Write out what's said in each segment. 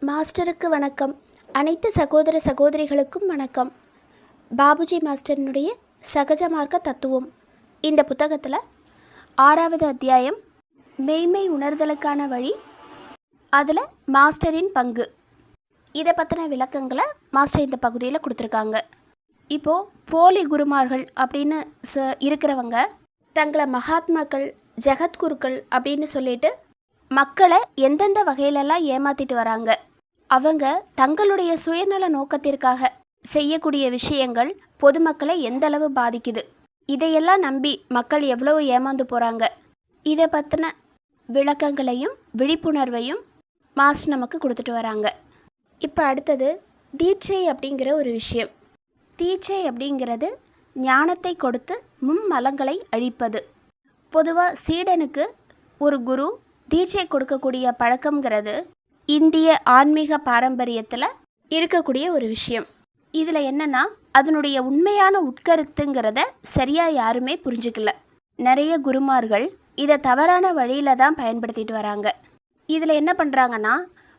மாஸ்டருக்கு வணக்கம். அனைத்து சகோதர சகோதரிகளுக்கும் வணக்கம். பாபுஜி மாஸ்டரினுடைய சகஜ மார்க்க தத்துவம் இந்த புத்தகத்தில் 6வது அத்தியாயம் மெய்மை உணர்தலுக்கான வழி, அதில் மாஸ்டரின் பங்கு, இதை பற்றின விளக்கங்களை மாஸ்டர் இந்த பகுதியில் கொடுத்துருக்காங்க. இப்போது போலி குருமார்கள் அப்படின்னு இருக்கிறவங்க தங்களை மகாத்மாக்கள், ஜெகத்குருக்கள் அப்படின்னு சொல்லிட்டு மக்களை எந்தெந்த வகையிலெல்லாம் ஏமாற்றிட்டு வராங்க. அவங்க தங்களுடைய சுயநல நோக்கத்திற்காக செய்யக்கூடிய விஷயங்கள் பொதுமக்களை எந்தளவு பாதிக்குது, இதையெல்லாம் நம்பி மக்கள் எவ்வளவு ஏமாந்து போகிறாங்க, இதை பற்றின விளக்கங்களையும் விழிப்புணர்வையும் மாஸ்டர் நமக்கு கொடுத்துட்டு வராங்க. இப்போ அடுத்தது தீட்சை அப்படிங்கிற ஒரு விஷயம். தீட்சை அப்படிங்கிறது ஞானத்தை கொடுத்து மும்மலங்களை அழிப்பது. பொதுவாக சீடனுக்கு ஒரு குரு தீட்சை கொடுக்கக்கூடிய பழக்கங்கிறது இந்திய ஆன்மீக பாரம்பரியத்தில் இருக்கக்கூடிய ஒரு விஷயம். இதில் என்னென்னா, அதனுடைய உண்மையான உட்கருத்துங்கிறத சரியாக யாருமே புரிஞ்சுக்கல. நிறைய குருமார்கள் இதை தவறான வழியில் தான் பயன்படுத்திட்டு வராங்க. இதில் என்ன பண்ணுறாங்கன்னா,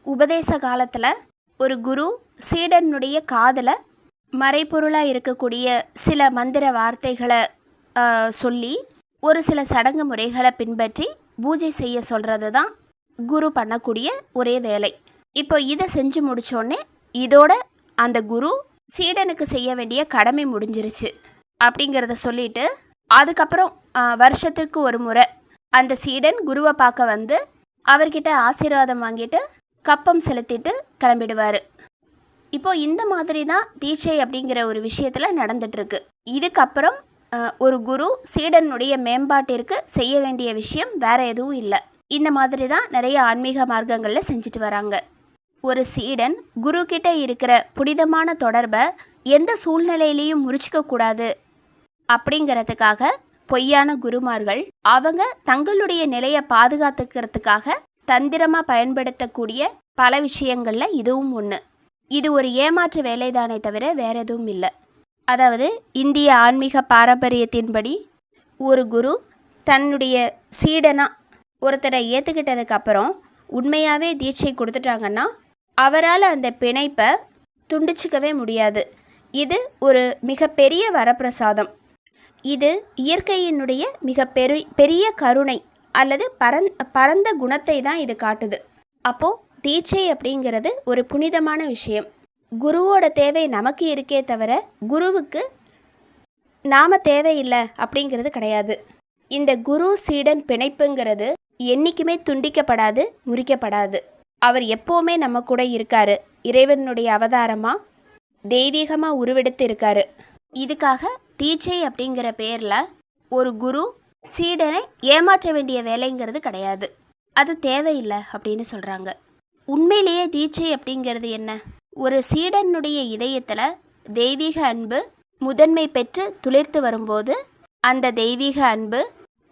உபதேச காலத்தில் ஒரு குரு சீடனுடைய காதில் மறைப்பொருளாக இருக்கக்கூடிய சில மந்திர வார்த்தைகளை சொல்லி ஒரு சில சடங்கு முறைகளை பின்பற்றி பூஜை செய்ய சொல்கிறது தான் குரு பண்ணக்கூடிய ஒரே வேலை. இப்போ இதை செஞ்சு முடித்தோடனே இதோட அந்த குரு சீடனுக்கு செய்ய வேண்டிய கடமை முடிஞ்சிருச்சு அப்படிங்கிறத சொல்லிட்டு, அதுக்கப்புறம் வருஷத்துக்கு ஒரு முறை அந்த சீடன் குருவை பார்க்க வந்து அவர்கிட்ட ஆசீர்வாதம் வாங்கிட்டு கப்பம் செலுத்திட்டு கிளம்பிடுவார். இப்போது இந்த மாதிரி தான் தீட்சை அப்படிங்கிற ஒரு விஷயத்தில் நடந்துட்டுருக்கு. இதுக்கப்புறம் ஒரு குரு சீடனுடைய மேம்பாட்டிற்கு செய்ய வேண்டிய விஷயம் வேறு எதுவும் இல்லை. இந்த மாதிரி தான் நிறைய ஆன்மீக மார்க்கங்களில் செஞ்சுட்டு வராங்க. ஒரு சீடன் குரு கிட்ட இருக்கிற புனிதமான தொடர்பை எந்த சூழ்நிலையிலையும் முறிச்சிக்கக்கூடாது அப்படிங்கிறதுக்காக பொய்யான குருமார்கள் அவங்க தங்களுடைய நிலையை பாதுகாத்துக்கிறதுக்காக தந்திரமாக பயன்படுத்தக்கூடிய பல விஷயங்களில் இதுவும் ஒன்று. இது ஒரு ஏமாற்று வேலைதானே தவிர வேறு எதுவும் இல்லை. அதாவது இந்திய ஆன்மீக பாரம்பரியத்தின்படி ஒரு குரு தன்னுடைய சீடனாக ஒருத்தரை ஏற்றுக்கிட்டதுக்கப்புறம் உண்மையாகவே தீட்சை கொடுத்துட்டாங்கன்னா அவரால் அந்த பிணைப்பை துண்டிச்சிக்கவே முடியாது. இது ஒரு மிகப்பெரிய வரப்பிரசாதம். இது இயற்கையினுடைய பெரிய கருணை அல்லது பரந்த குணத்தை தான் இது காட்டுது. அப்போது தீட்சை அப்படிங்கிறது ஒரு புனிதமான விஷயம். குருவோட தேவை நமக்கு இருக்கே தவிர குருவுக்கு நாம் தேவையில்லை அப்படிங்கிறது கிடையாது. இந்த குரு சீடன் பிணைப்புங்கிறது என்றைக்குமே துண்டிக்கப்படாது, முறிக்கப்படாது. அவர் எப்போவுமே நம்ம கூட இருக்காரு. இறைவனுடைய அவதாரமாக தெய்வீகமாக உருவெடுத்து இருக்காரு. இதுக்காக தீட்சை அப்படிங்கிற பேரில் ஒரு குரு சீடனை ஏமாற்ற வேண்டிய வேலைங்கிறது கிடையாது. அது தேவையில்லை அப்படின்னு சொல்கிறாங்க. உண்மையிலேயே தீட்சை அப்படிங்கிறது என்ன? ஒரு சீடனுடைய இதயத்தில் தெய்வீக அன்பு முதன்மை பெற்று துளிர்த்து வரும்போது, அந்த தெய்வீக அன்பு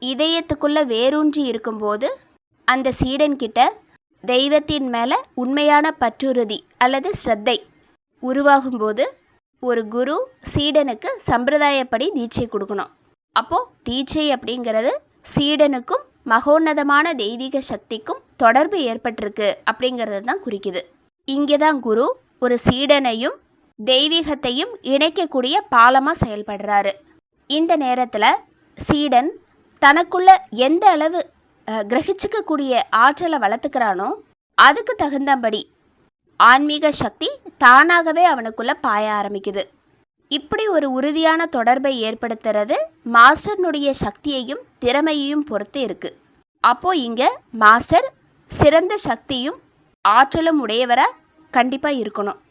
இதயத்துக்குள்ளே வேரூன்றி இருக்கும்போது, அந்த சீடன்கிட்ட தெய்வத்தின் மேலே உண்மையான பற்றுறுதி அல்லது ஸ்ரத்தை உருவாகும்போது ஒரு குரு சீடனுக்கு சம்பிரதாயப்படி தீட்சை கொடுக்கணும். அப்போது தீட்சை அப்படிங்கிறது சீடனுக்கும் மகோன்னதமான தெய்வீக சக்திக்கும் தொடர்பு ஏற்பட்டிருக்கு அப்படிங்கிறது தான் குறிக்குது. இங்கே தான் குரு ஒரு சீடனையும் தெய்வீகத்தையும் இணைக்கக்கூடிய பாலமாக செயல்படுறாரு. இந்த நேரத்தில் சீடன் தனக்குள்ள எந்த அளவு கிரகிச்சிக்கக்கூடிய ஆற்றலை வளர்த்துக்கிறானோ அதுக்கு தகுந்தபடி ஆன்மீக சக்தி தானாகவே அவனுக்குள்ளே பாய ஆரம்பிக்குது. இப்படி ஒரு உறுதியான தொடர்பை ஏற்படுத்துறது மாஸ்டர்னுடைய சக்தியையும் திறமையையும் பொறுத்து இருக்குது. அப்போது இங்கே மாஸ்டர் சிறந்த சக்தியும் ஆற்றலும் உடையவராக கண்டிப்பாக இருக்கணும்.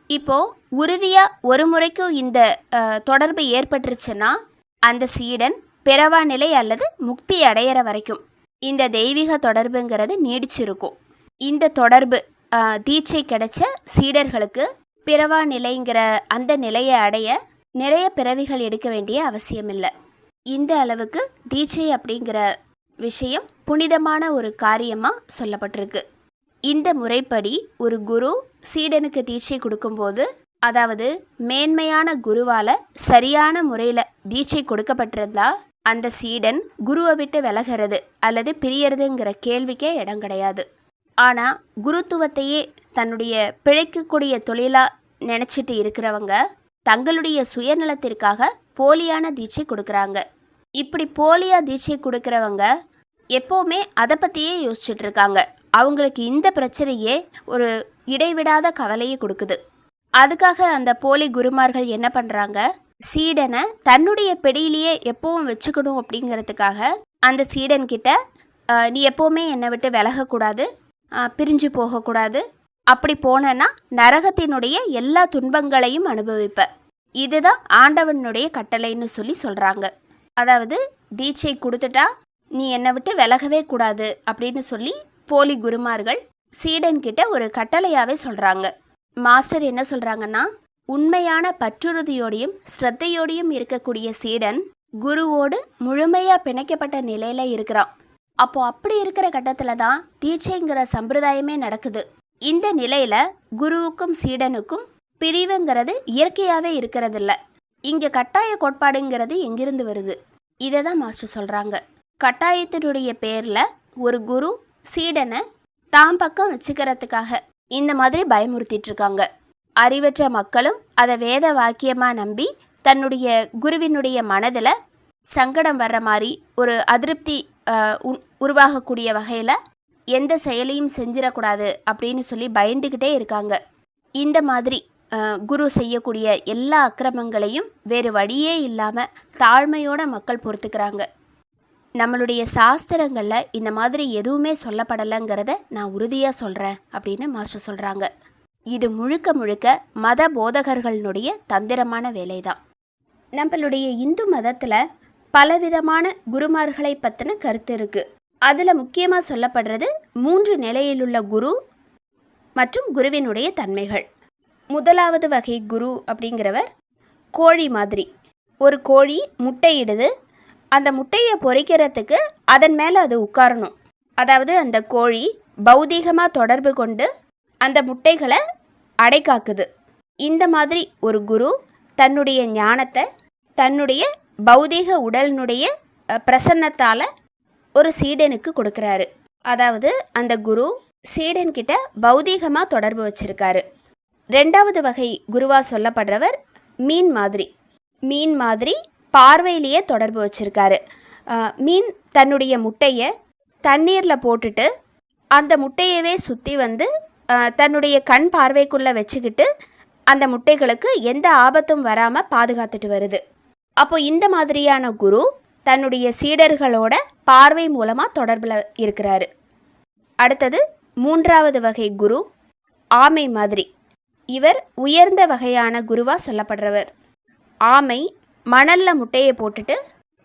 இப்போது உறுதியாக ஒரு முறைக்கும் இந்த தொடர்பு ஏற்பட்டுருச்சுன்னா அந்த சீடன் பிறவா நிலை அல்லது முக்தி அடையிற வரைக்கும் இந்த தெய்வீக தொடர்புங்கிறது நீடிச்சிருக்கும். இந்த தொடர்பு தீட்சை கிடைச்ச சீடர்களுக்கு பிறவா நிலைங்கிற அந்த நிலையை அடைய நிறைய பிறவிகள் எடுக்க வேண்டிய அவசியம் இல்லை. இந்த அளவுக்கு தீட்சை அப்படிங்கிற விஷயம் புனிதமான ஒரு காரியமாக சொல்லப்பட்டிருக்கு. இந்த முறைப்படி ஒரு குரு சீடனுக்கு தீட்சை கொடுக்கும்போது, அதாவது மேன்மையான குருவால் சரியான முறையில் தீட்சை கொடுக்கப்பட்டிருந்தா அந்த சீடன் குருவை விட்டு விலகிறது அல்லது பிரியறதுங்கிற கேள்விக்கே இடம் கிடையாது. ஆனால் குருத்துவத்தையே தன்னுடைய பிழைக்கக்கூடிய தொழிலாக நினச்சிட்டு இருக்கிறவங்க தங்களுடைய சுயநலத்திற்காக போலியான தீட்சை கொடுக்குறாங்க. இப்படி போலியாக தீட்சை கொடுக்குறவங்க எப்போவுமே அதை பற்றியே யோசிச்சுட்டு இருக்காங்க. அவங்களுக்கு இந்த பிரச்சனையே ஒரு இடைவிடாத கவலையை கொடுக்குது. அதுக்காக அந்த போலி குருமார்கள் என்ன பண்ணுறாங்க, சீடனை தன்னுடைய பிடியிலேயே எப்பவும் வச்சுக்கணும் அப்படிங்கிறதுக்காக அந்த சீடன்கிட்ட நீ எப்போவுமே என்னை விட்டு விலகக்கூடாது, பிரிஞ்சு போகக்கூடாது, அப்படி போனேன்னா நரகத்தினுடைய எல்லா துன்பங்களையும் அனுபவிப்ப, இதுதான் ஆண்டவனுடைய கட்டளைன்னு சொல்கிறாங்க. அதாவது தீட்சை கொடுத்துட்டா நீ என்னை விட்டு விலகவே கூடாது அப்படின்னு சொல்லி போலி குருமார்கள் சீடன்கிட்ட ஒரு கட்டளையாகவே சொல்கிறாங்க. மாஸ்டர் என்ன சொல்கிறாங்கன்னா, உண்மையான பற்றுறுதியோடையும் ஸ்ரத்தையோடையும் இருக்கக்கூடிய சீடன் குருவோடு முழுமையாக பிணைக்கப்பட்ட நிலையில் இருக்கிறான். அப்படி இருக்கிற கட்டத்தில் தான் தீட்சைங்கிற சம்பிரதாயமே நடக்குது. இந்த நிலையில் குருவுக்கும் சீடனுக்கும் பிரிவுங்கிறது இயற்கையாகவே இருக்கிறதில்ல. இங்கே கட்டாய கோட்பாடுங்கிறது எங்கிருந்து வருது? இதை தான் மாஸ்டர் சொல்கிறாங்க. கட்டாயத்தினுடைய பேரில் ஒரு குரு சீடனை தாம் பக்கம் வச்சுக்கிறதுக்காக இந்த மாதிரி பயமுறுத்திட்டு இருக்காங்க. அறிவற்ற மக்களும் அதை வேத வாக்கியமாக நம்பி தன்னுடைய குருவினுடைய மனதில் சங்கடம் வர்ற மாதிரி ஒரு அதிருப்தி உருவாகக்கூடிய வகையில் எந்த செயலையும் செஞ்சிடக்கூடாது அப்படின்னு சொல்லி பயந்துக்கிட்டே இருக்காங்க. இந்த மாதிரி குரு செய்யக்கூடிய எல்லா அக்கிரமங்களையும் வேறு வழியே இல்லாமல் தாழ்மையோட மக்கள் பொறுத்துக்கிறாங்க. நம்மளுடைய சாஸ்திரங்களில் இந்த மாதிரி எதுவுமே சொல்லப்படலைங்கிறத நான் உறுதியாக சொல்கிறேன் அப்படின்னு மாஸ்டர் சொல்கிறாங்க. இது முழுக்க முழுக்க மத போதகர்களுடைய தந்திரமான வேலை தான். நம்மளுடைய இந்து மதத்தில் பலவிதமான குருமார்களை பற்றின கருத்து இருக்குது. அதில் முக்கியமாக சொல்லப்படுறது 3 நிலையிலுள்ள குரு மற்றும் குருவினுடைய தன்மைகள். முதலாவது வகை குரு அப்படிங்கிறவர் கோழி மாதிரி. ஒரு கோழி முட்டையிடுது, அந்த முட்டையை பொறிக்கிறதுக்கு அதன் மேலே அது உட்காரணும். அதாவது அந்த கோழி பௌதீகமாக தொடர்பு கொண்டு அந்த முட்டைகளை அடைக்காக்குது. இந்த மாதிரி ஒரு குரு தன்னுடைய ஞானத்தை தன்னுடைய பௌதீக உடலினுடைய பிரசன்னத்தால் ஒரு சீடனுக்கு கொடுக்குறாரு. அதாவது அந்த குரு சீடன்கிட்ட பௌதீகமாக தொடர்பு வச்சிருக்காரு. 2வது வகை குருவாக சொல்லப்படுறவர் மீன் மாதிரி. மீன் மாதிரி பார்வையிலேயே தொடர்பு வச்சிருக்காரு. மீன் தன்னுடைய முட்டையை தண்ணீரில் போட்டுட்டு அந்த முட்டையவே சுற்றி வந்து தன்னுடைய கண் பார்வைக்குள்ளே வச்சுக்கிட்டு அந்த முட்டைகளுக்கு எந்த ஆபத்தும் வராமல் பாதுகாத்துட்டு வருது. அப்போ இந்த மாதிரியான குரு தன்னுடைய சீடர்களோட பார்வை மூலமாக தொடர்பில் இருக்கிறாரு. அடுத்தது 3வது வகை குரு ஆமை மாதிரி. இவர் உயர்ந்த வகையான குருவாக சொல்லப்படுறவர். ஆமை மணலில் முட்டையை போட்டுட்டு,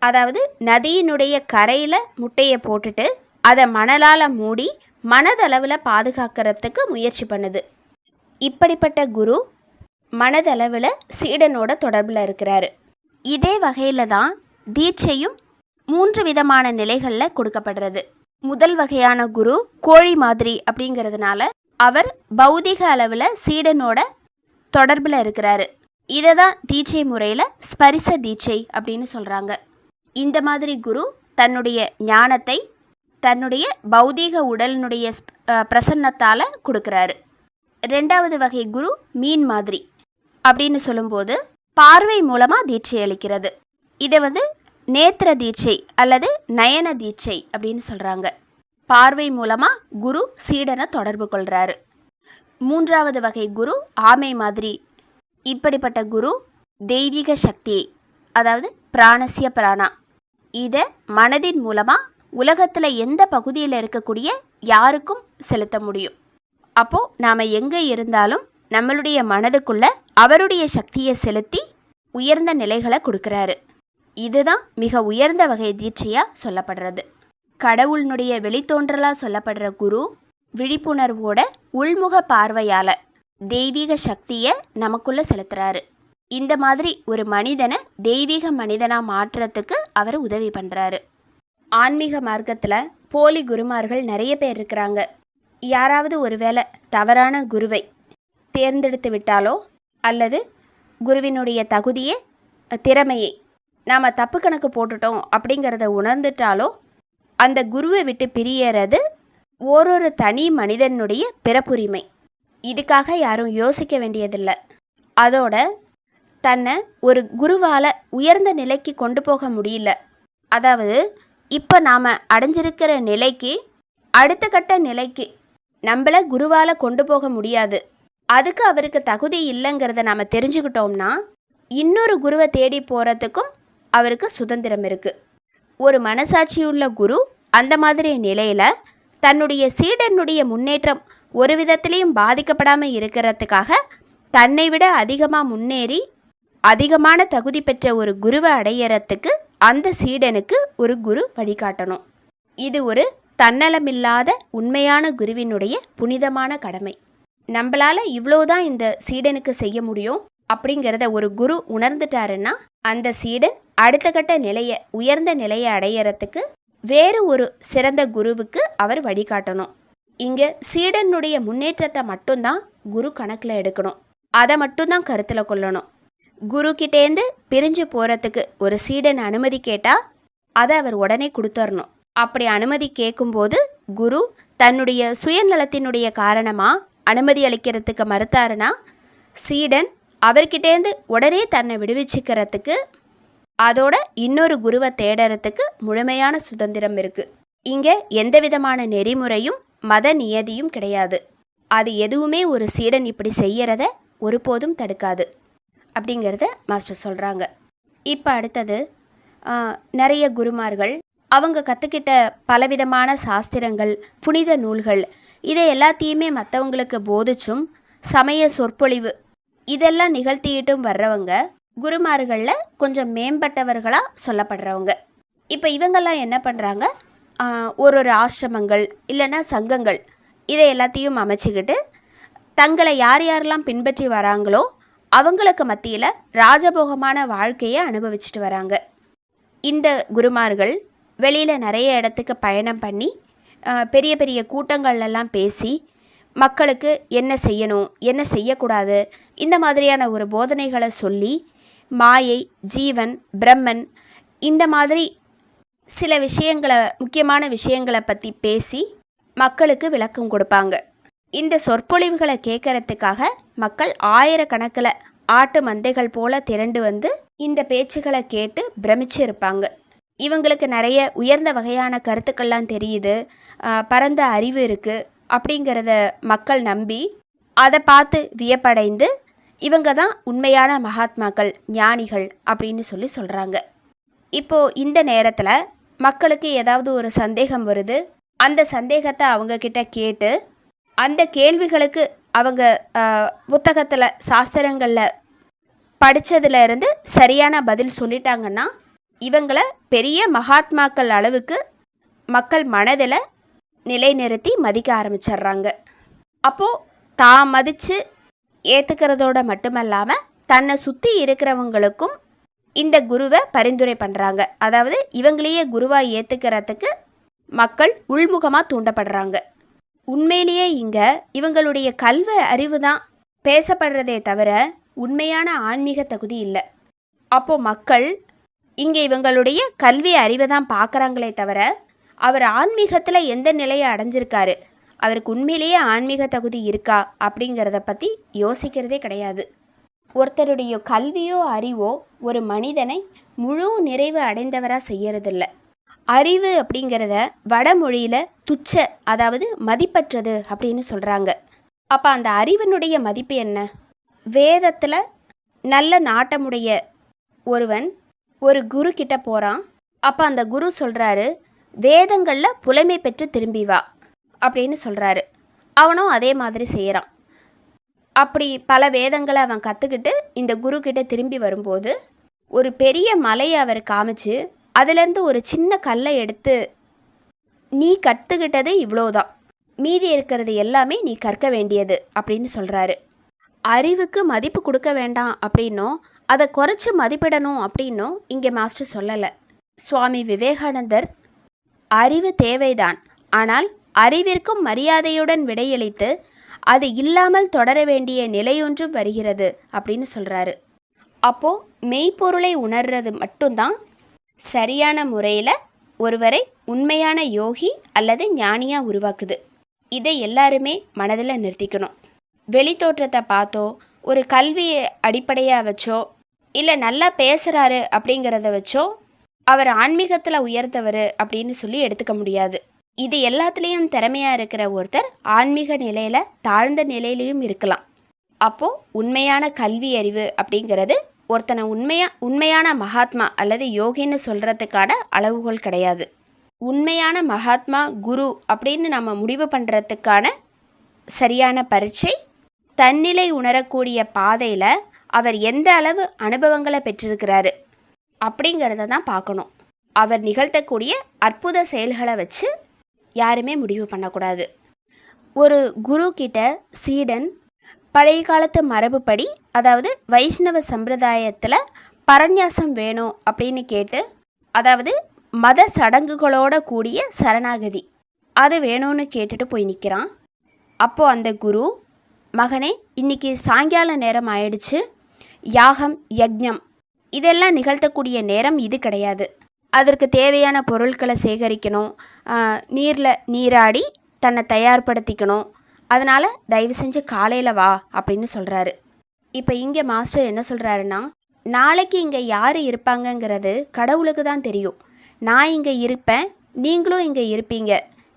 அதாவது நதியினுடைய கரையில் முட்டையை போட்டுட்டு அதை மணலால் மூடி மனதளவில் பாதுகாக்கிறதுக்கு முயற்சி பண்ணுது. இப்படிப்பட்ட குரு மனதளவில் சீடனோட தொடர்பில் இருக்கிறாரு. இதே வகையில் தான் தீட்சையும் 3 விதமான நிலைகளில் கொடுக்கப்படுறது. முதல் வகையான குரு கோழி மாதிரி அப்படிங்கிறதுனால அவர் பௌதிக அளவில் சீடனோட தொடர்பில் இருக்கிறாரு. இதை தான் தீட்சை முறையில் ஸ்பரிச தீட்சை அப்படின்னு சொல்கிறாங்க. இந்த மாதிரி குரு தன்னுடைய ஞானத்தை தன்னுடைய பௌதீக உடலினுடைய பிரசன்னத்தால் கொடுக்குறாரு. 2வது வகை குரு மீன் மாதிரி அப்படின்னு சொல்லும்போது பார்வை மூலமாக தீட்சை அளிக்கிறது. இதை நேத்திர தீட்சை அல்லது நயன தீட்சை அப்படின்னு சொல்கிறாங்க. பார்வை மூலமாக குரு சீடனை தொடர்பு கொள்கிறாரு. 3வது வகை குரு ஆமை மாதிரி. இப்படிப்பட்ட குரு தெய்வீக சக்தியை, அதாவது பிராணசிய பிராணா, இதை மனதின் மூலமாக உலகத்தில் எந்த பகுதியில் இருக்கக்கூடிய யாருக்கும் செலுத்த முடியும். அப்போது நாம் எங்கே இருந்தாலும் நம்மளுடைய மனதுக்குள்ள அவருடைய சக்தியை செலுத்தி உயர்ந்த நிலைகளை கொடுக்குறாரு. இதுதான் மிக உயர்ந்த வகை தீட்சையாக சொல்லப்படுறது. கடவுளினுடைய வெளித்தோன்றலாக சொல்லப்படுற குரு விழிப்புணர்வோட உள்முக பார்வையால் தெய்வீக சக்தியை நமக்குள்ளே செலுத்துறாரு. இந்த மாதிரி ஒரு மனிதனை தெய்வீக மனிதனாக மாற்றுறதுக்கு அவர் உதவி பண்ணுறாரு. ஆன்மீக மார்க்கத்தில் போலி குருமார்கள் நிறைய பேர் இருக்கிறாங்க. யாராவது ஒருவேளை தவறான குருவை தேர்ந்தெடுத்து விட்டாலோ அல்லது குருவினுடைய தகுதியை திறமையை நாம் தப்பு கணக்கு போட்டுட்டோம் அப்படிங்கிறத உணர்ந்துட்டாலோ அந்த குருவை விட்டு பிரியறது ஓரொரு தனி மனிதனுடைய பிறப்புரிமை. இதுக்காக யாரும் யோசிக்க வேண்டியதில்லை. அதோட தன்னை ஒரு குருவால் உயர்ந்த நிலைக்கு கொண்டு போக முடியல, அதாவது இப்போ நாம் அடைஞ்சிருக்கிற நிலைக்கு அடுத்த கட்ட நிலைக்கு நம்மளை குருவால் கொண்டு போக முடியாது, அதுக்கு அவருக்கு தகுதி இல்லைங்கிறத நாம் தெரிஞ்சுக்கிட்டோம்னா இன்னொரு குருவை தேடி போகிறதுக்கும் அவருக்கு சுதந்திரம் இருக்குது. ஒரு மனசாட்சியுள்ள குரு அந்த மாதிரி நிலையில் தன்னுடைய சீடனுடைய முன்னேற்றம் ஒரு விதத்திலையும் பாதிக்கப்படாமல் இருக்கிறதுக்காக தன்னை விட அதிகமாக முன்னேறி அதிகமான தகுதி பெற்ற ஒரு குருவை அடையிறதுக்கு அந்த சீடனுக்கு ஒரு குரு வழிகாட்டணும். இது ஒரு தன்னலமில்லாத உண்மையான குருவினுடைய புனிதமான கடமை. நம்மளால் இவ்வளோதான் இந்த சீடனுக்கு செய்ய முடியும் அப்படிங்கிறத ஒரு குரு உணர்ந்துட்டாருன்னா அந்த சீடன் அடுத்த கட்ட நிலையை, உயர்ந்த நிலையை அடையிறதுக்கு வேறு ஒரு சிறந்த குருவுக்கு அவர் வழிகாட்டணும். இங்கே சீடனுடைய முன்னேற்றத்தை மட்டும்தான் குரு கணக்கில் எடுக்கணும், அதை மட்டும்தான் கருத்தில் கொள்ளணும். குரு கிட்டேந்து பிரிஞ்சு போகிறதுக்கு ஒரு சீடன் அனுமதி கேட்டால் அதை அவர் உடனே கொடுத்துடணும். அப்படி அனுமதி கேட்கும்போது குரு தன்னுடைய சுயநலத்தினுடைய காரணமாக அனுமதி அளிக்கிறதுக்கு மறுத்தாருன்னா சீடன் அவர்கிட்டேந்து உடனே தன்னை விடுவிச்சுக்கிறதுக்கு, அதோட இன்னொரு குருவை தேடுறதுக்கு முழுமையான சுதந்திரம் இருக்குது. இங்கே எந்த விதமான நெறிமுறையும் மத நியதியும் கிடையாது. அது எதுவுமே ஒரு சீடன் இப்படி செய்யறத ஒருபோதும் தடுக்காது அப்படிங்கிறத மாஸ்டர் சொல்கிறாங்க. இப்போ அடுத்தது நிறைய குருமார்கள் அவங்க கற்றுக்கிட்ட பலவிதமான சாஸ்திரங்கள், புனித நூல்கள், இதை எல்லாத்தையுமே மற்றவங்களுக்கு போதிச்சும் சமய சொற்பொழிவு இதெல்லாம் நிகழ்த்திட்டும் வர்றவங்க குருமார்களில் கொஞ்சம் மேம்பட்டவர்களாக சொல்லப்படுறவங்க. இப்போ இவங்கெல்லாம் என்ன பண்ணுறாங்க, ஒரு ஆசிரமங்கள் இல்லைன்னா சங்கங்கள் இதை எல்லாத்தையும் அமைச்சிக்கிட்டு தங்களை யார் யாரெல்லாம் பின்பற்றி வராங்களோ அவங்களுக்கு மத்தியில் ராஜபோகமான வாழ்க்கையை அனுபவிச்சுட்டு வராங்க. இந்த குருமார்கள் வெளியில் நிறைய இடத்துக்கு பயணம் பண்ணி பெரிய பெரிய கூட்டங்கள்லாம் பேசி மக்களுக்கு என்ன செய்யணும் என்ன செய்யக்கூடாது இந்த மாதிரியான ஒரு போதனைகளை சொல்லி மாயை, ஜீவன், பிரம்மன் இந்த மாதிரி சில விஷயங்களை, முக்கியமான விஷயங்களை பற்றி பேசி மக்களுக்கு விளக்கம் கொடுப்பாங்க. இந்த சொற்பொழிவுகளை கேட்கறதுக்காக மக்கள் ஆயிரக்கணக்கில் ஆட்டு மந்தைகள் போல திரண்டு வந்து இந்த பேச்சுகளை கேட்டு பிரமிச்சு இருப்பாங்க. இவங்களுக்கு நிறைய உயர்ந்த வகையான கருத்துக்கள்லாம் தெரியுது, பரந்த அறிவு இருக்குது அப்படிங்கிறத மக்கள் நம்பி அதை பார்த்து வியப்படைந்து இவங்க தான் உண்மையான மகாத்மாக்கள், ஞானிகள் அப்படின்னு சொல்கிறாங்க. இப்போது இந்த நேரத்தில் மக்களுக்கு ஏதாவது ஒரு சந்தேகம் வருது, அந்த சந்தேகத்தை அவங்கக்கிட்ட கேட்டு அந்த கேள்விகளுக்கு அவங்க புத்தகத்தில் சாஸ்திரங்களில் படித்ததுலேருந்து சரியான பதில் சொல்லிட்டாங்கன்னா இவங்களை பெரிய மகாத்மாக்கள் அளவுக்கு மக்கள் மனதில் நிலைநிறுத்தி மதிக்க ஆரம்பிச்சிடுறாங்க. அப்போது தான் மதித்து ஏற்றுக்கிறதோட மட்டுமல்லாமல் தன்னை சுற்றி இருக்கிறவங்களுக்கும் இந்த குருவை பரிந்துரை பண்ணுறாங்க. அதாவது இவங்களையே குருவாக ஏற்றுக்கிறதுக்கு மக்கள் உள்முகமாக தூண்டப்படுறாங்க. உண்மையிலேயே இங்கே இவங்களுடைய கல்வி அறிவு தான் பேசப்படுறதே தவிர உண்மையான ஆன்மீக தகுதி இல்லை. அப்போது மக்கள் இங்கே இவங்களுடைய கல்வி அறிவை தான் பார்க்குறாங்களே தவிர அவர் ஆன்மீகத்தில் எந்த நிலையை அடைஞ்சிருக்காரு, அவருக்கு உண்மையிலேயே ஆன்மீக தகுதி இருக்கா அப்படிங்கிறத பற்றி யோசிக்கிறதே கிடையாது. ஒருத்தருடைய கல்வியோ அறிவோ ஒரு மனிதனை முழு நிறைவு அடைந்தவராக செய்யறதில்லை. அறிவு அப்படிங்கிறத வடமொழியில் துச்ச, அதாவது மதிப்பற்றது அப்படின்னு சொல்கிறாங்க. அப்போ அந்த அறிவினுடைய மதிப்பு என்ன? வேதத்தில் நல்ல நாட்டமுடைய ஒருவன் ஒரு குரு கிட்ட போகிறான். அப்போ அந்த குரு சொல்கிறாரு, வேதங்களில் புலமை பெற்று திரும்பி வா அப்படின்னு சொல்கிறாரு. அவனும் அதே மாதிரி செய்கிறான். அப்படி பல வேதங்களை அவன் கற்றுக்கிட்டு இந்த குரு கிட்ட திரும்பி வரும்போது ஒரு பெரிய மலையை அவர் காமிச்சு அதுலேருந்து ஒரு சின்ன கல்லை எடுத்து, நீ கற்றுக்கிட்டது இவ்வளோதான், மீதி இருக்கிறது எல்லாமே நீ கற்க வேண்டியது அப்படின்னு சொல்கிறாரு. அறிவுக்கு மதிப்பு கொடுக்க வேண்டாம் அப்படின்னும் அதை குறைச்சி மதிப்பிடணும் அப்படின்னும் இங்கே மாஸ்டர் சொல்லலை. சுவாமி விவேகானந்தர் அறிவு தேவைதான், ஆனால் அறிவிற்கும் மரியாதையுடன் விடையளித்து அது இல்லாமல் தொடர வேண்டிய நிலையொன்றும் வருகிறது அப்படின்னு சொல்கிறாரு. அப்போது மெய்ப்பொருளை உணர்றது மட்டும்தான் சரியான முறையில் ஒருவரை உண்மையான யோகி அல்லது ஞானியாக உருவாக்குது. இதை எல்லாருமே மனதில் நிறுத்திக்கணும். வெளித்தோற்றத்தை பார்த்தோ, ஒரு கல்வியை அடிப்படையாக வச்சோ, இல்லை நல்லா பேசுகிறாரு அப்படிங்கிறத வச்சோ அவர் ஆன்மீகத்தில் உயர்ந்தவர் அப்படின்னு சொல்லி எடுத்துக்க முடியாது. இது எல்லாத்துலேயும் திறமையாக இருக்கிற ஒருத்தர் ஆன்மீக நிலையில் தாழ்ந்த நிலையிலையும் இருக்கலாம். அப்போது உண்மையான கல்வி அறிவு அப்படிங்கிறது ஒருத்தனை உண்மையான மகாத்மா அல்லது யோகின்னு சொல்கிறதுக்கான அளவுகோல் கிடையாது. உண்மையான மகாத்மா குரு அப்படின்னு நம்ம முடிவு பண்ணுறதுக்கான சரியான பரீட்சை தன்னிலை உணரக்கூடிய பாதையில் அவர் எந்த அளவு அனுபவங்களை பெற்றிருக்கிறாரு அப்படிங்கிறத தான் பார்க்கணும். அவர் நிகழ்த்தக்கூடிய அற்புத செயல்களை வச்சு யாருமே முடிவு பண்ணக்கூடாது. ஒரு குரு கிட்ட சீடன் பழைய காலத்து மரபுப்படி, அதாவது வைஷ்ணவ சம்பிரதாயத்தில் பரநியாசம் வேணும் அப்படின்னு கேட்டு, அதாவது மத சடங்குகளோட கூடிய சரணாகதி அது வேணும்னு கேட்டுட்டு போய் நிற்கிறான். அப்போது அந்த குரு, மகனே இன்னைக்கு சாயங்கால நேரம் ஆயிடுச்சு, யாகம் யக்ஞம் இதெல்லாம் நிகழ்த்தக்கூடிய நேரம் இது கிடையாது. அதற்கு தேவையான பொருட்களை சேகரிக்கணும், நீரில் நீராடி தன்னை தயார்படுத்திக்கணும். அதனால் தயவு செஞ்சு காலையில் வா அப்படின்னு சொல்கிறாரு. இப்போ இங்கே மாஸ்டர் என்ன சொல்கிறாருன்னா, நாளைக்கு இங்கே யார் இருப்பாங்கங்கிறது கடவுளுக்கு தான் தெரியும். நான் இங்கே இருப்பேன், நீங்களும் இங்கே இருப்பீங்க,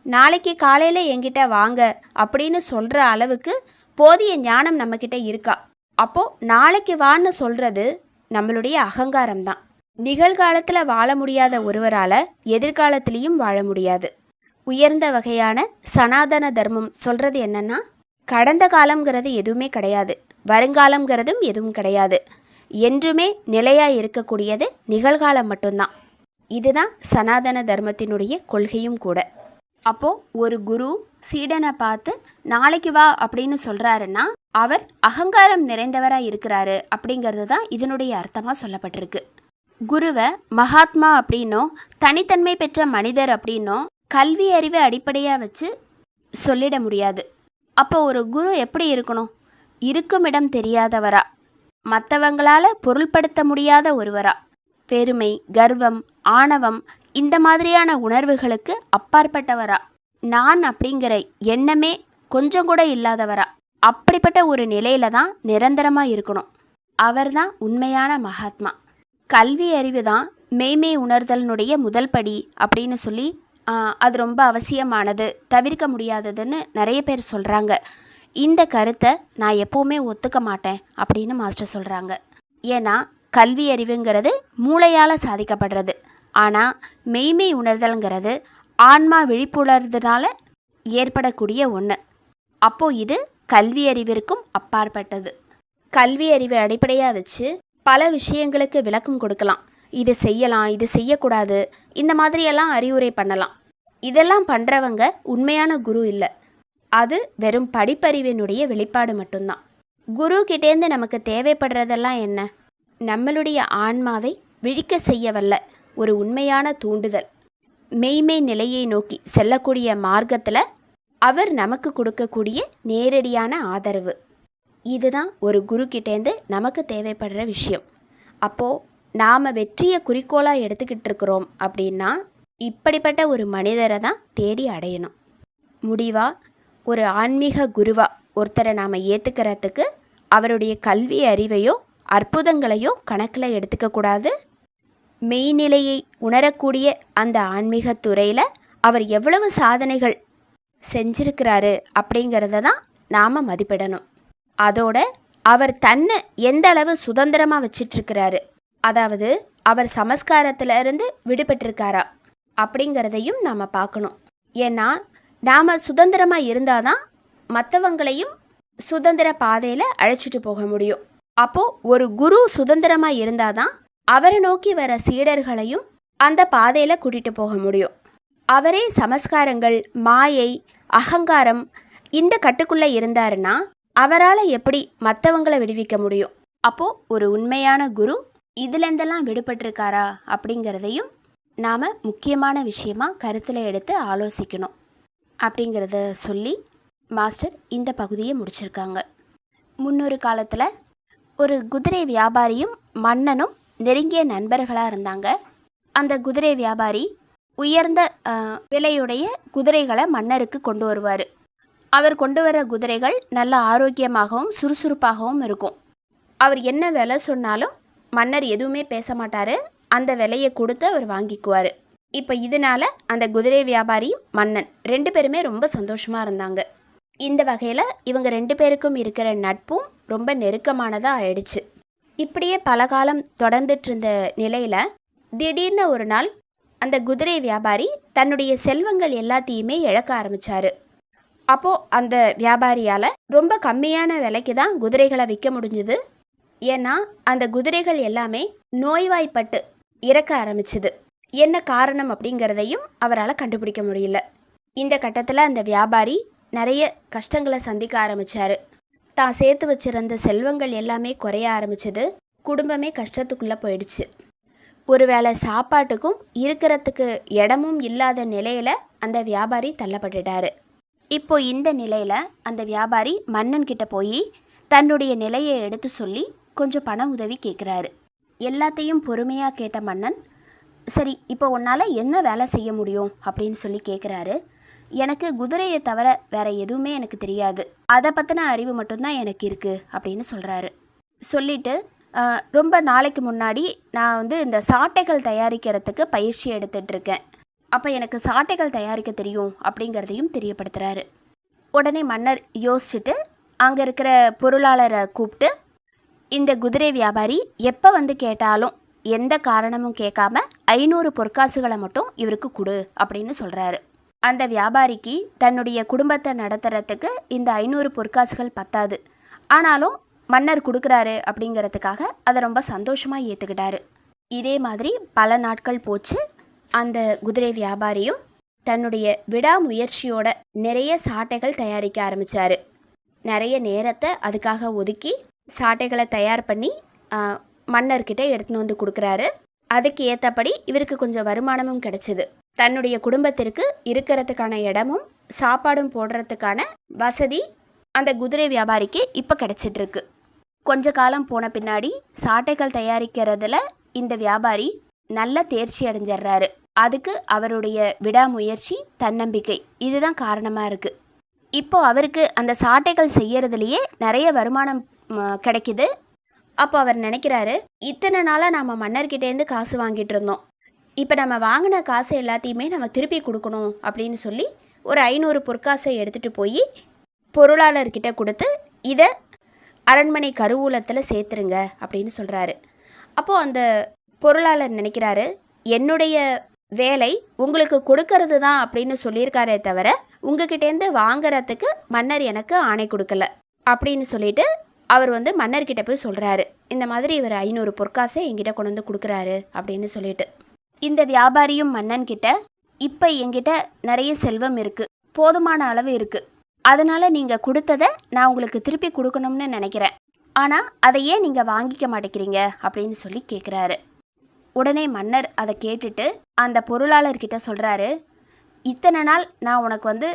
நாளைக்கு காலையில் என்கிட்ட வாங்க அப்படின்னு சொல்கிற அளவுக்கு போதிய ஞானம் நம்மக்கிட்ட இருக்கா? அப்போது நாளைக்கு வான்னு சொல்கிறது நம்மளுடைய அகங்காரம்தான். நிகழ்காலத்தில் வாழ முடியாத ஒருவரால் எதிர்காலத்திலையும் வாழ முடியாது. உயர்ந்த வகையான சனாதன தர்மம் சொல்கிறது என்னென்னா, கடந்த காலங்கிறது எதுவுமே கிடையாது, வருங்காலங்கிறதும் எதுவும் கிடையாது, என்றுமே நிலையாக இருக்கக்கூடியது நிகழ்காலம் மட்டும்தான். இதுதான் சனாதன தர்மத்தினுடைய கொள்கையும் கூட. அப்போது ஒரு குரு சீடனை பார்த்து நாளைக்கு வா அப்படின்னு சொல்கிறாருன்னா அவர் அகங்காரம் நிறைந்தவராக இருக்கிறாரு அப்படிங்கிறது தான் இதனுடைய அர்த்தமாக சொல்லப்பட்டிருக்கு. குருவை மகாத்மா அப்படின்னோ தனித்தன்மை பெற்ற மனிதர் அப்படின்னோ கல்வி அறிவை அடிப்படையாக வச்சு சொல்லிட முடியாது. அப்போ ஒரு குரு எப்படி இருக்கணும்? இருக்குமிடம் தெரியாதவரா, மற்றவங்களால் பொருள்படுத்த முடியாத ஒருவரா, பெருமை கர்வம் ஆணவம் இந்த மாதிரியான உணர்வுகளுக்கு அப்பாற்பட்டவரா, நான் அப்படிங்கிற எண்ணமே கொஞ்சம் கூட இல்லாதவரா, அப்படிப்பட்ட ஒரு நிலையில தான் நிரந்தரமாக இருக்கணும். அவர் தான் உண்மையான மகாத்மா. கல்வி அறிவு தான் மெய்மை உணர்தலினுடைய முதல் படி அப்படின்னு சொல்லி அது ரொம்ப அவசியமானது, தவிர்க்க முடியாததுன்னு நிறைய பேர் சொல்கிறாங்க. இந்த கருத்தை நான் எப்போவுமே ஒத்துக்க மாட்டேன் அப்படின்னு மாஸ்டர் சொல்கிறாங்க. ஏன்னா கல்வி அறிவுங்கிறது மூளையால் சாதிக்கப்படுறது, ஆனால் மெய்மை உணர்தல்ங்கிறது ஆன்மா விழிப்புணர்றதுனால ஏற்படக்கூடிய ஒன்று. அப்போது இது கல்வி அறிவிற்கும் அப்பாற்பட்டது. கல்வி அறிவை அடிப்படையாக வச்சு பல விஷயங்களுக்கு விளக்கம் கொடுக்கலாம். இது செய்யலாம், இது செய்யக்கூடாது, இந்த மாதிரியெல்லாம் அறிவுரை பண்ணலாம். இதெல்லாம் பண்ணுறவங்க உண்மையான குரு இல்லை, அது வெறும் படிப்பறிவினுடைய வெளிப்பாடு மட்டும்தான். குரு கிட்டேருந்து நமக்கு தேவைப்படுறதெல்லாம் என்ன? நம்மளுடைய ஆன்மாவை விழிக்க செய்யவல்ல ஒரு உண்மையான தூண்டுதல், மெய்மை நிலையை நோக்கி செல்லக்கூடிய மார்க்கத்தில் அவர் நமக்கு கொடுக்கக்கூடிய நேரடியான ஆதரவு. இதுதான் ஒரு குரு கிட்டேருந்து நமக்கு தேவைப்படுற விஷயம். அப்போது நாம் வெற்றியை குறிக்கோளாக எடுத்துக்கிட்டு இருக்கிறோம் அப்படின்னா இப்படிப்பட்ட ஒரு மனிதரை தான் தேடி அடையணும். முடிவாக ஒரு ஆன்மீக குருவாக ஒருத்தரை நாம் ஏற்றுக்கிறதுக்கு அவருடைய கல்வி அறிவையோ அற்புதங்களையோ கணக்கில் எடுத்துக்கக்கூடாது. மெய்நிலையை உணரக்கூடிய அந்த ஆன்மீக துறையில் அவர் எவ்வளவு சாதனைகள் செஞ்சிருக்கிறாரு அப்படிங்கிறத தான் நாம் மதிப்பிடணும். அதோட அவர் தன்னை எந்த அளவு சுதந்திரமாக வச்சிட்ருக்கிறாரு, அதாவது அவர் சமஸ்காரத்திலிருந்து விடுபட்டிருக்காரா அப்படிங்கிறதையும் நாம் பார்க்கணும். ஏன்னா நாம் சுதந்திரமாக இருந்தால் தான் மற்றவங்களையும் சுதந்திர பாதையில் அழைச்சிட்டு போக முடியும். அப்போது ஒரு குரு சுதந்திரமாக இருந்தால் தான் அவரை நோக்கி வர சீடர்களையும் அந்த பாதையில் கூட்டிகிட்டு போக முடியும். அவரே சமஸ்காரங்கள் மாயை அகங்காரம் இந்த கட்டுக்குள்ளே இருந்தாருன்னா அவரால் எப்படி மற்றவங்களை விடுவிக்க முடியும்? அப்போது ஒரு உண்மையான குரு இதுலேருந்தெல்லாம் விடுபட்டிருக்காரா அப்படிங்கிறதையும் நாம் முக்கியமான விஷயமாக கருத்தில் எடுத்து ஆலோசிக்கணும் அப்படிங்கிறத சொல்லி மாஸ்டர் இந்த பகுதியை முடிச்சிருக்காங்க. முன்னொரு காலத்தில் ஒரு குதிரை வியாபாரியும் மன்னனும் நெருங்கிய நண்பர்களாக இருந்தாங்க. அந்த குதிரை வியாபாரி உயர்ந்த விலையுடைய குதிரைகளை மன்னருக்கு கொண்டு வருவார். அவர் கொண்டு வர குதிரைகள் நல்ல ஆரோக்கியமாகவும் சுறுசுறுப்பாகவும் இருக்கும். அவர் என்ன விலை சொன்னாலும் மன்னர் எதுவுமே பேச மாட்டார். அந்த விலையை கொடுத்து அவர் வாங்கிக்குவார். இப்போ இதனால் அந்த குதிரை வியாபாரி மன்னன் 2 பேருமே ரொம்ப சந்தோஷமாக இருந்தாங்க. இந்த வகையில் இவங்க 2 பேருக்கும் இருக்கிற நட்பும் ரொம்ப நெருக்கமானதாக ஆயிடுச்சு. இப்படியே பல காலம் தொடர்ந்துட்டு இருந்த நிலையில் திடீர்னு ஒரு நாள் அந்த குதிரை வியாபாரி தன்னுடைய செல்வங்கள் எல்லாத்தையுமே இழக்க ஆரம்பித்தார். அப்போது அந்த வியாபாரியால் ரொம்ப கம்மியான விலைக்கு தான் குதிரைகளை விற்க முடிஞ்சுது. ஏன்னா அந்த குதிரைகள் எல்லாமே நோய்வாய்ப்பட்டு இறக்க ஆரம்பிச்சுது. என்ன காரணம் அப்படிங்கிறதையும் அவரால் கண்டுபிடிக்க முடியல. இந்த கட்டத்தில் அந்த வியாபாரி நிறைய கஷ்டங்களை சந்திக்க ஆரம்பித்தார். தான் சேர்த்து வச்சிருந்த செல்வங்கள் எல்லாமே குறைய ஆரம்பிச்சது. குடும்பமே கஷ்டத்துக்குள்ளே போயிடுச்சு. ஒருவேளை சாப்பாட்டுக்கும் இருக்கிறதுக்கு இடமும் இல்லாத நிலையில் அந்த வியாபாரி தள்ளப்பட்டுட்டார். இப்போ இந்த நிலையில் அந்த வியாபாரி மன்னன் கிட்ட போய் தன்னுடைய நிலையை எடுத்து சொல்லி கொஞ்சம் பண உதவி கேட்குறாரு. எல்லாத்தையும் பொறுமையாக கேட்ட மன்னன், சரி இப்போ உன்னால் என்ன வேலை செய்ய முடியும் அப்படின்னு சொல்லி கேட்குறாரு. எனக்கு குதிரையை தவிர வேற எதுவுமே எனக்கு தெரியாது, அதை பற்றின அறிவு மட்டும்தான் எனக்கு இருக்குது அப்படின்னு சொல்கிறாரு. சொல்லிட்டு ரொம்ப நாளைக்கு முன்னாடி நான் இந்த சாட்டைகள் தயாரிக்கிறதுக்கு பயிற்சி எடுத்துகிட்ருக்கேன், அப்போ எனக்கு சாட்டைகள் தயாரிக்க தெரியும் அப்படிங்கிறதையும் தெரியப்படுத்துகிறாரு. உடனே மன்னர் யோசிச்சுட்டு அங்கே இருக்கிற பொருளாளரை கூப்பிட்டு, இந்த குதிரை வியாபாரி எப்போ கேட்டாலும் எந்த காரணமும் கேட்காம 500 பொற்காசுகளை மட்டும் இவருக்கு கொடு அப்படின்னு சொல்கிறாரு. அந்த வியாபாரிக்கு தன்னுடைய குடும்பத்தை நடத்துறதுக்கு இந்த 500 பொற்காசுகள் பத்தாது. ஆனாலும் மன்னர் கொடுக்குறாரு அப்படிங்கிறதுக்காக அதை ரொம்ப சந்தோஷமாக ஏற்றுக்கிட்டாரு. இதே மாதிரி பல நாட்கள் போச்சு. அந்த குதிரை வியாபாரியும் தன்னுடைய விடாமுயற்சியோட நிறைய சாட்டைகள் தயாரிக்க ஆரம்பித்தார். நிறைய நேரத்தை அதுக்காக ஒதுக்கி சாட்டைகளை தயார் பண்ணி மன்னர்கிட்ட எடுத்துன்னு கொடுக்குறாரு. அதுக்கு ஏற்றபடி இவருக்கு கொஞ்சம் வருமானமும் கிடைச்சிது. தன்னுடைய குடும்பத்திற்கு இருக்கிறதுக்கான இடமும் சாப்பாடும் போடுறதுக்கான வசதி அந்த குதிரை வியாபாரிக்கு இப்போ கிடைச்சிட்ருக்கு. கொஞ்ச காலம் போன பின்னாடி சாட்டைகள் தயாரிக்கிறதுல இந்த வியாபாரி நல்ல தேர்ச்சி அடைஞ்சிடுறாரு. அதுக்கு அவருடைய விடாமுயற்சி, தன்னம்பிக்கை இதுதான் காரணமாக இருக்குது. இப்போ அவருக்கு அந்த சாட்டைகள் செய்யறதுலேயே நிறைய வருமானம் கிடைக்குது. அப்போ அவர் நினைக்கிறாரு, இத்தனை நாளாக நம்ம மன்னர்கிட்டேருந்து காசு வாங்கிட்டு இருந்தோம், இப்போ நம்ம வாங்கின காசு எல்லாத்தையுமே நம்ம திருப்பி கொடுக்கணும் அப்படின்னு சொல்லி ஒரு 500 பொற்காசை எடுத்துகிட்டு போய் பொருளாளர்கிட்ட கொடுத்து இதை அரண்மனை கருவூலத்தில் சேர்த்துருங்க அப்படின்னு சொல்கிறாரு. அப்போது அந்த பொருளாளர் நினைக்கிறாரு, என்னுடைய வேலை உங்களுக்கு கொடுக்கறது தான் அப்படின்னு சொல்லியிருக்காரே தவிர உங்ககிட்டேருந்து வாங்கிறதுக்கு மன்னர் எனக்கு ஆணை கொடுக்கல அப்படின்னு சொல்லிட்டு அவர் மன்னர்கிட்ட போய் சொல்கிறாரு, இந்த மாதிரி இவர் 500 பொற்காசை என்கிட்ட கொண்டு வந்து கொடுக்குறாரு அப்படின்னு சொல்லிட்டு. இந்த வியாபாரியும் மன்னன்கிட்ட, இப்போ என்கிட்ட நிறைய செல்வம் இருக்குது, போதுமான அளவு இருக்குது, அதனால் நீங்கள் கொடுத்ததை நான் உங்களுக்கு திருப்பி கொடுக்கணும்னு நினைக்கிறேன், ஆனால் அதை ஏன் நீங்கள் வாங்கிக்க மாட்டேங்கிறீங்க அப்படின்னு சொல்லி கேட்குறாரு. உடனே மன்னர் அதை கேட்டுட்டு அந்த பொருளாளர்கிட்ட சொல்கிறாரு, இத்தனை நாள் நான் உனக்கு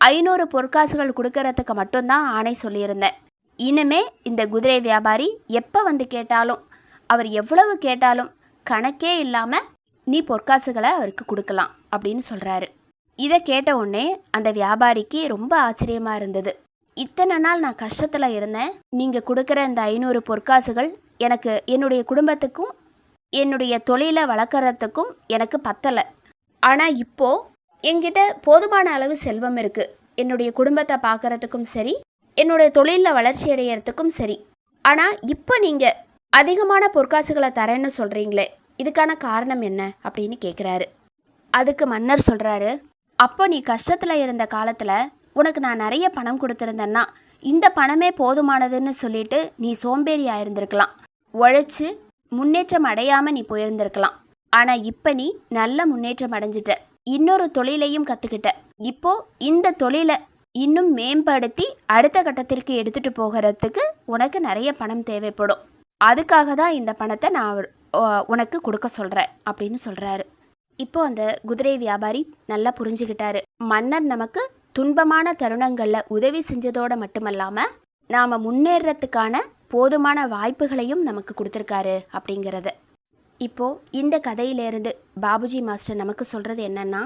500 பொற்காசுகள் கொடுக்கறதுக்கு மட்டும்தான் ஆணை சொல்லியிருந்தேன். இனிமே இந்த குதிரை வியாபாரி எப்போ கேட்டாலும், அவர் எவ்வளவு கேட்டாலும் கணக்கே இல்லாமல் நீ பொற்காசுகளை அவருக்கு கொடுக்கலாம் அப்படின்னு சொல்கிறாரு. இதை கேட்ட உடனே அந்த வியாபாரிக்கு ரொம்ப ஆச்சரியமாக இருந்தது. இத்தனை நாள் நான் கஷ்டத்தில் இருந்தேன், நீங்கள் கொடுக்குற இந்த 500 பொற்காசுகள் எனக்கு என்னுடைய குடும்பத்துக்கும் என்னுடைய தொழிலை வளர்க்குறதுக்கும் எனக்கு பத்தலை. ஆனால் இப்போது என்கிட்ட போதுமான அளவு செல்வம் இருக்குது, என்னுடைய குடும்பத்தை பார்க்குறதுக்கும் சரி, என்னுடைய தொழிலில் வளர்ச்சி அடையிறதுக்கும் சரி. ஆனால் இப்போ நீங்கள் அதிகமான பொற்காசுகளை தரேன்னு சொல்கிறீங்களே, இதுக்கான காரணம் என்ன அப்படின்னு கேட்குறாரு. அதுக்கு மன்னர் சொல்கிறாரு, அப்போ நீ கஷ்டத்தில் இருந்த காலத்தில் உனக்கு நான் நிறைய பணம் கொடுத்துருந்தேன்னா இந்த பணமே போதுமானதுன்னு சொல்லிட்டு நீ சோம்பேறியாக இருந்திருக்கலாம், உழைச்சி முன்னேற்றம் அடையாமல் நீ போயிருந்திருக்கலாம். ஆனால் இப்போ நீ நல்ல முன்னேற்றம் அடைஞ்சிட்ட, இன்னொரு தொழிலையும் கற்றுக்கிட்ட. இப்போது இந்த தொழிலை இன்னும் மேம்படுத்தி அடுத்த கட்டத்திற்கு எடுத்துகிட்டு போகிறதுக்கு உனக்கு நிறைய பணம் தேவைப்படும், அதுக்காக தான் இந்த பணத்தை நான் உனக்கு கொடுக்க சொல்கிறேன் அப்படின்னு சொல்கிறாரு. இப்போ அந்த குதிரை வியாபாரி நல்லா புரிஞ்சுக்கிட்டாரு, மன்னர் நமக்கு துன்பமான தருணங்களில் உதவி செஞ்சதோடு மட்டுமல்லாமல் நாம் முன்னேறத்துக்கான போதுமான வாய்ப்புகளையும் நமக்கு கொடுத்துருக்காரு அப்படிங்கிறத. இப்போது இந்த கதையிலேருந்து பாபுஜி மாஸ்டர் நமக்கு சொல்கிறது என்னென்னா,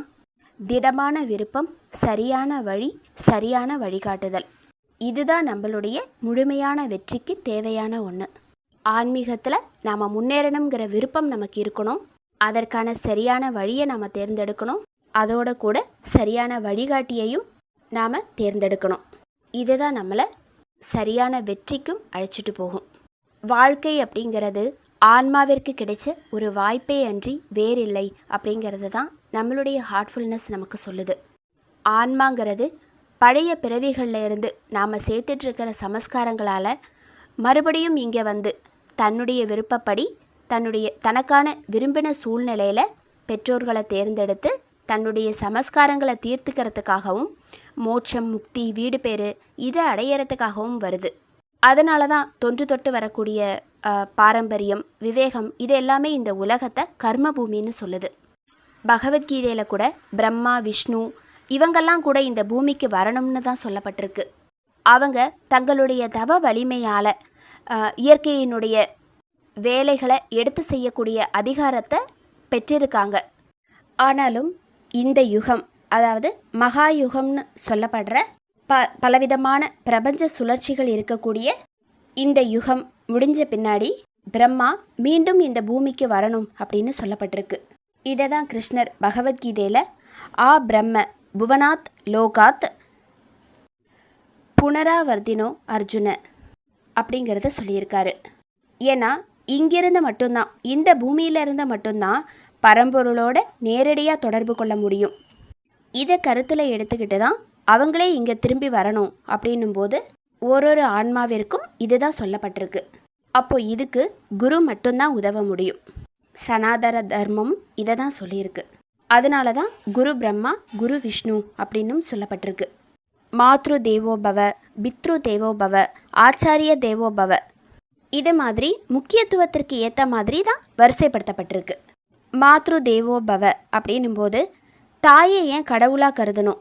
திடமான விருப்பம், சரியான வழி, சரியான வழிகாட்டுதல். இதுதான் நம்மளுடைய முழுமையான வெற்றிக்கு தேவையான ஒன்று. ஆன்மீகத்தில் நாம் முன்னேறணுங்கிற விருப்பம் நமக்கு இருக்கணும். அதற்கான சரியான வழியை நாம் தேர்ந்தெடுக்கணும். அதோட கூட சரியான வழிகாட்டியையும் நாம் தேர்ந்தெடுக்கணும். இதுதான் நம்மளை சரியான வெற்றிக்கும் அழைச்சிட்டு போகும். வாழ்க்கை அப்படிங்கிறது ஆன்மாவிற்கு கிடைச்ச ஒரு வாய்ப்பே அன்றி வேறில்லை அப்படிங்கிறது தான் நம்மளுடைய ஹார்ட்ஃபுல்னஸ் நமக்கு சொல்லுது. ஆன்மாங்கிறது பழைய பிறவிகளில் இருந்து நாம் சேர்த்துட்ருக்கிற சமஸ்காரங்களால் மறுபடியும் இங்கே வந்து தன்னுடைய விருப்பப்படி தனக்கான விரும்பின சூழ்நிலையில் பெற்றோர்களை தேர்ந்தெடுத்து தன்னுடைய சமஸ்காரங்களை தீர்த்துக்கிறதுக்காகவும் மோட்சம், முக்தி, வீடு பேறு இதை அடையிறதுக்காகவும் வருது. அதனால தான் தொன்று தொட்டு வரக்கூடிய பாரம்பரியம், விவேகம் இது எல்லாமே இந்த உலகத்தை கர்மபூமின்னு சொல்லுது. பகவத்கீதையில் கூட பிரம்மா, விஷ்ணு இவங்கெல்லாம் கூட இந்த பூமிக்கு வரணும்னு தான் சொல்லப்பட்டிருக்கு. அவங்க தங்களுடைய தவ வலிமையால் இயற்கையினுடைய வேலைகளை எடுத்து செய்யக்கூடிய அதிகாரத்தை பெற்றிருக்காங்க. ஆனாலும் இந்த யுகம், அதாவது மகா யுகம்னு சொல்லப்படுற பலவிதமான பிரபஞ்ச சுழற்சிகள் இருக்கக்கூடிய இந்த யுகம் முடிஞ்ச பின்னாடி பிரம்மா மீண்டும் இந்த பூமிக்கு வரணும் அப்படின்னு சொல்லப்பட்டிருக்கு. இதை தான் கிருஷ்ணர் பகவத்கீதையில் ஆ பிரம்ம புவனாத் லோகாத் புனராவர்த்தினோ அர்ஜுன அப்படிங்கிறத சொல்லியிருக்காரு. ஏன்னா இங்கிருந்து மட்டும்தான், இந்த பூமியிலிருந்து மட்டும்தான் பரம்பொருளோட நேரடியாக தொடர்பு கொள்ள முடியும். இதை கருத்தில் எடுத்துக்கிட்டு தான் அவங்களே இங்கே திரும்பி வரணும் அப்படின்னும்போது ஒரு ஆன்மாவிற்கும் இதுதான் சொல்லப்பட்டிருக்கு. அப்போ இதுக்கு குரு மட்டும்தான் உதவ முடியும். சனாதன தர்மம் இதை தான் சொல்லியிருக்கு. அதனால தான் குரு பிரம்மா, குரு விஷ்ணு அப்படின்னும் சொல்லப்பட்டிருக்கு. மாத்ரு தேவோபவ, பித்ரு தேவோபவ, ஆச்சாரிய தேவோபவ இது மாதிரி முக்கியத்துவத்திற்கு ஏற்ற மாதிரி தான் வரிசைப்படுத்தப்பட்டிருக்கு. மாத்ரு தேவோபவ அப்படின்னும்போது தாயை ஏன் கடவுளாக கருதணும்?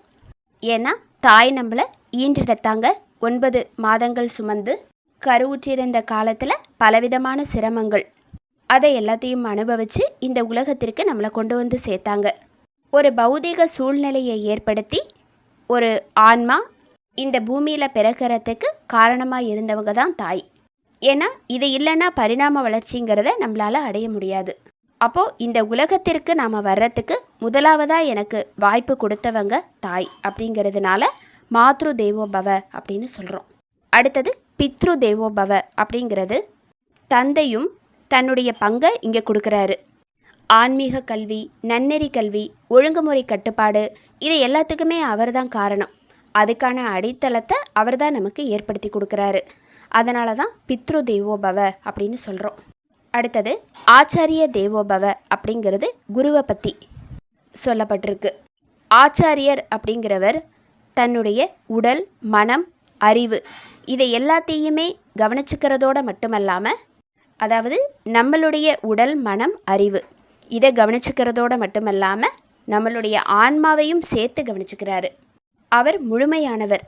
ஏன்னா தாய் நம்மளை ஈன்றெடுத்தாங்க. 9 மாதங்கள் சுமந்து கருவுற்றிருந்த காலத்தில் பலவிதமான சிரமங்கள் அதை எல்லாத்தையும் அனுபவித்து இந்த உலகத்திற்கு நம்மளை கொண்டு வந்து சேர்த்தாங்க. ஒரு பௌதீக சூழ்நிலையை ஏற்படுத்தி ஒரு ஆன்மா இந்த பூமியில் பிறக்கிறதுக்கு காரணமாக இருந்தவங்க தான் தாய். ஏன்னா இது இல்லைன்னா பரிணாம வளர்ச்சிங்கிறத நம்மளால் அடைய முடியாது. அப்போது இந்த உலகத்திற்கு நாம் வர்றதுக்கு முதலாவதாக எனக்கு வாய்ப்பு கொடுத்தவங்க தாய் அப்படிங்கிறதுனால மாத்ரு தேவோபவ அப்படின்னு சொல்கிறோம். அடுத்தது பித்ரு தேவோபவ அப்படிங்கிறது தந்தையும் தன்னுடைய பங்கை இங்கே கொடுக்குறாரு. ஆன்மீக கல்வி, நன்னெறி கல்வி, ஒழுங்குமுறை கட்டுப்பாடு இது எல்லாத்துக்குமே அவர் தான் காரணம். அதுக்கான அடித்தளத்தை அவர் தான் நமக்கு ஏற்படுத்தி கொடுக்குறாரு. அதனால தான் பித்ரு தேவோபவ அப்படின்னு சொல்கிறோம். அடுத்தது ஆச்சாரிய தேவோபவ அப்படிங்கிறது குருவை பற்றி சொல்லப்பட்டிருக்கு. ஆச்சாரியர் அப்படிங்கிறவர் தன்னுடைய உடல், மனம், அறிவு இதை எல்லாத்தையுமே கவனிச்சுக்கிறதோடு மட்டுமல்லாமல், அதாவது நம்மளுடைய உடல், மனம், அறிவு இதை கவனிச்சுக்கிறதோடு மட்டுமல்லாமல் நம்மளுடைய ஆன்மாவையும் சேர்த்து கவனிச்சுக்கிறாரு. அவர் முழுமையானவர்.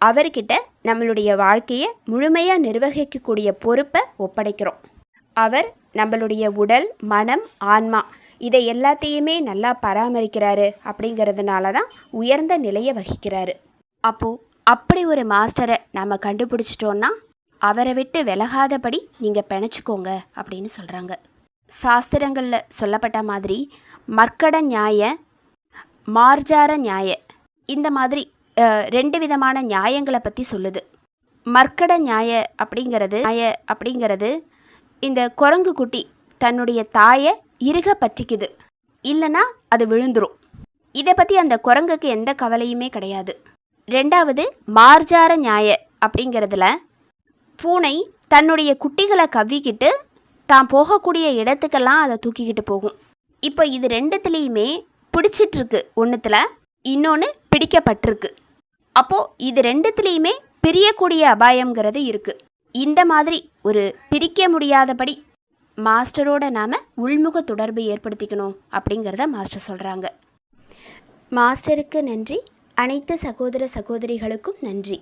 அவர்கிட்ட நம்மளுடைய வாழ்க்கையை முழுமையாக நிர்வகிக்கக்கூடிய பொறுப்பை ஒப்படைக்கிறோம். அவர் நம்மளுடைய உடல், மனம், ஆன்மா இதை எல்லாத்தையுமே நல்லா பராமரிக்கிறாரு. அப்படிங்கிறதுனால தான் உயர்ந்த நிலையை வகிக்கிறாரு. அப்போது அப்படி ஒரு மாஸ்டரை நம்ம கண்டுபிடிச்சிட்டோன்னா அவரை விட்டு விலகாதபடி நீங்கள் பிணைச்சிக்கோங்க அப்படின்னு சொல்கிறாங்க. சாஸ்திரங்களில் சொல்லப்பட்ட மாதிரி மர்க்கட நியாய, மார்ஜார நியாய இந்த மாதிரி 2 விதமான நியாயங்களை பற்றி சொல்லுது. மர்க்கட நியாய அப்படிங்கிறது இந்த குரங்கு குட்டி தன்னுடைய தாயை இறுக பற்றிக்குது, இல்லைன்னா அது விழுந்துரும். இதை பற்றி அந்த குரங்குக்கு எந்த கவலையுமே கிடையாது. 2வது மார்ஜார நியாய அப்படிங்கிறதுல பூனை தன்னுடைய குட்டிகளை கவ்விக்கிட்டு தான் போகக்கூடிய இடத்துக்கெல்லாம் அதை தூக்கிக்கிட்டு போகும். இப்போ இது 2த்துலேயுமே பிடிச்சிட்ருக்கு, ஒன்றுத்தில் இன்னொன்று பிடிக்கப்பட்டிருக்கு. அப்போது இது 2த்துலேயுமே பிரியக்கூடிய அபாயங்கிறது இருக்குது. இந்த மாதிரி ஒரு பிரிக்க முடியாதபடி மாஸ்டரோட நாம் உள்முக தொடர்பு ஏற்படுத்திக்கணும் அப்படிங்கிறத மாஸ்டர் சொல்கிறாங்க. மாஸ்டருக்கு நன்றி. அனைத்து சகோதர சகோதரிகளுக்கும் நன்றி.